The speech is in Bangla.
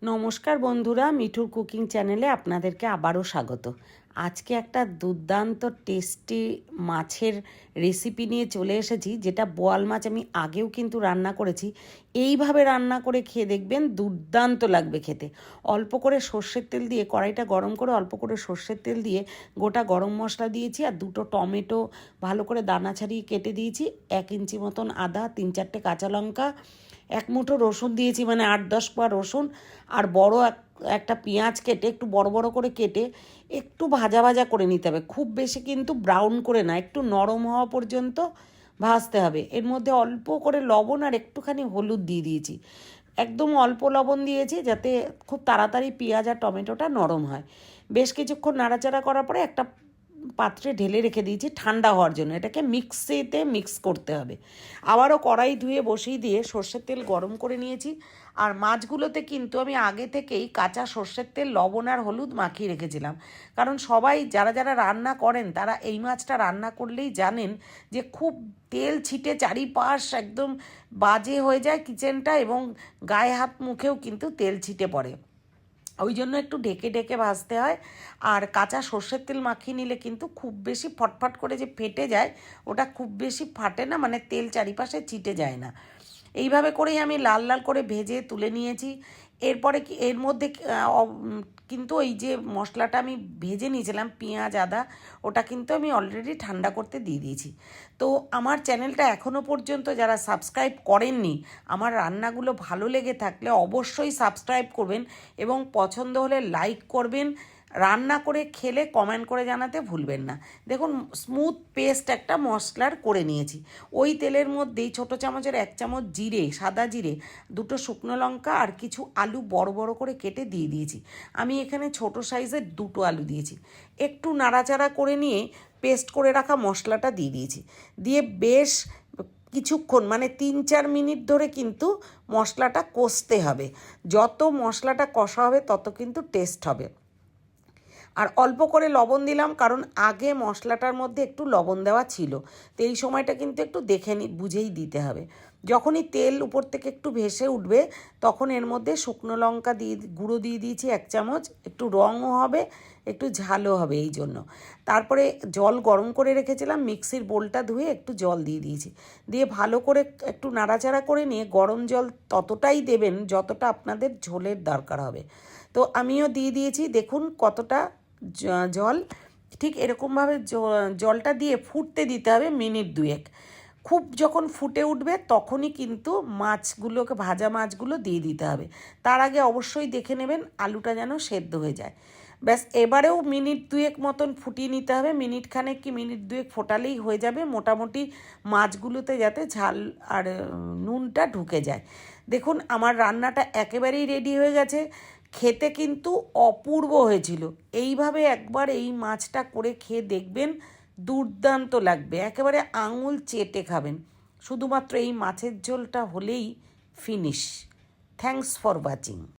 নমস্কার বন্ধুরা, মিঠুর কুকিং চ্যানেলে আপনাদেরকে আবারও স্বাগত। আজকে একটা দুর্দান্ত টেস্টি মাছের রেসিপি নিয়ে চলে এসেছি, যেটা বোয়াল মাছ আমি আগেও কিন্তু রান্না করেছি। এইভাবে রান্না করে খেয়ে দেখবেন, দুর্দান্ত লাগবে খেতে। অল্প করে সর্ষের তেল দিয়ে কড়াইটা গরম করে অল্প করে সর্ষের তেল দিয়ে গোটা গরম মশলা দিয়েছি, আর দুটো টমেটো ভালো করে দানা ছাড়িয়ে কেটে দিয়েছি, 1 ইঞ্চি মতন আদা, 3-4টে কাঁচা লঙ্কা, এক মুঠো রসুন দিয়েছি, মানে 8-10 কোয়া রসুন, আর বড় একটা পেঁয়াজ কেটে একটু বড় বড় করে কেটে একটু ভাজা ভাজা করে নিতে হবে। খুব বেশি কিন্তু ব্রাউন করে না, একটু নরম হওয়া পর্যন্ত ভাজতে হবে। এর মধ্যে অল্প করে লবণ আর একটুখানি হলুদ দিয়ে দিয়েছি, একদম অল্প লবণ দিয়েছি যাতে খুব তাড়াতাড়ি পেঁয়াজ আর টমেটোটা নরম হয়। বেশ কিছুক্ষণ নাড়াচাড়া করার পরে একটা পাত্রে ঢেলে রেখে দিয়েছি ঠান্ডা হওয়ার জন্য। এটাকে মিক্সিতে মিক্স করতে হবে। আবারও কড়াই ধুয়ে বসিয়ে দিয়ে সর্ষের তেল গরম করে নিয়েছি, আর মাছগুলোতে কিন্তু আমি আগে থেকেই কাঁচা সর্ষের তেল, লবণ আর হলুদ মাখিয়ে রেখেছিলাম। কারণ সবাই যারা যারা রান্না করেন তারা এই মাছটা রান্না করলেই জানেন যে খুব তেল ছিটে চারিপাশ একদম বাজে হয়ে যায় কিচেনটা, এবং গায়ে হাত মুখেও কিন্তু তেল ছিটে পড়ে। ওই জন্য একটু ঢেকে ঢেকে ভাজতে হয়। আর কাঁচা সর্ষের তেল মাখিয়ে নিলে কিন্তু খুব বেশি ফটফট করে যে ফেটে যায়, ওটা খুব বেশি ফাটে না, মানে তেল চারিপাশে ছিটে যায় না। এইভাবে করেই আমি লাল লাল করে ভেজে তুলে নিয়েছি। এরপরে কি এর মধ্যে কিন্তু ওই যে মশলাটা আমি ভেজে নিয়েছিলাম পেঁয়াজ আদা, ওটা কিন্তু আমি অলরেডি ঠান্ডা করতে দিয়ে দিয়েছি। তো আমার চ্যানেলটা এখনও পর্যন্ত যারা সাবস্ক্রাইব করেননি, আমার রান্নাগুলো ভালো লেগে থাকলে অবশ্যই সাবস্ক্রাইব করবেন, এবং পছন্দ হলে লাইক করবেন। রান্না করে খেলে কমেন্ট করে জানাতে ভুলবেন না। দেখুন, স্মুথ পেস্ট একটা মশলার করে নিয়েছি। ওই তেলের মধ্যেই ছোটো চামচের 1 চামচ জিরে, সাদা জিরে, দুটো শুকনো লঙ্কা আর কিছু আলু বড় বড় করে কেটে দিয়ে দিয়েছি। আমি এখানে ছোট সাইজের দুটো আলু দিয়েছি। একটু নাড়াচাড়া করে নিয়ে পেস্ট করে রাখা মশলাটা দিয়ে দিয়েছি। দিয়ে বেশ কিছুক্ষণ, মানে 3-4 মিনিট ধরে কিন্তু মশলাটা কষতে হবে। যত মশলাটা কষা হবে তত কিন্তু টেস্ট হবে। আর অল্প করে লবণ দিলাম, কারণ আগে মশলাটার মধ্যে একটু লবণ দেওয়া ছিল। তো এই সময়টা কিন্তু একটু দেখে বুঝেই দিতে হবে। যখনই তেল উপর থেকে একটু ভেসে উঠবে, তখন এর মধ্যে শুকনো লঙ্কা গুঁড়ো দিয়ে দিয়েছি 1 চামচ, একটু রঙও হবে, একটু ঝালও হবে এই জন্য। তারপরে জল গরম করে রেখেছিলাম, মিক্সির বোলটা ধুয়ে একটু জল দিয়ে দিয়েছি। দিয়ে ভালো করে একটু নাড়াচাড়া করে নিয়ে গরম জল ততটাই দেবেন যতটা আপনাদের ঝোলের দরকার হবে। তো আমিও দিয়ে দিয়েছি, দেখুন কতটা জল। ঠিক এরকমভাবে জলটা দিয়ে ফুটতে দিতে হবে মিনিট 2। খুব যখন ফুটে উঠবে তখনই কিন্তু মাছগুলোকে, ভাজা মাছগুলো দিয়ে দিতে হবে। তার আগে অবশ্যই দেখে নেবেন আলুটা যেন সেদ্ধ হয়ে যায়। ব্যাস, এবারেও মিনিট 2 মতন ফুটিয়ে নিতে হবে। মিনিট খানেক কি মিনিট 2 ফোটালেই হয়ে যাবে, মোটামুটি মাছগুলোতে যাতে ঝাল আর নুনটা ঢুকে যায়। দেখুন, আমার রান্নাটা একেবারেই রেডি হয়ে গেছে। খেতে কিন্তু অপূর্ব হয়েছিল। এইভাবে একবার এই মাছটা করে খেয়ে দেখবেন, দুর্দান্ত লাগবে, একেবারে আঙুল চেটে খাবেন। শুধুমাত্র এই মাছের ঝোলটা হলেই ফিনিশ। Thanks for watching.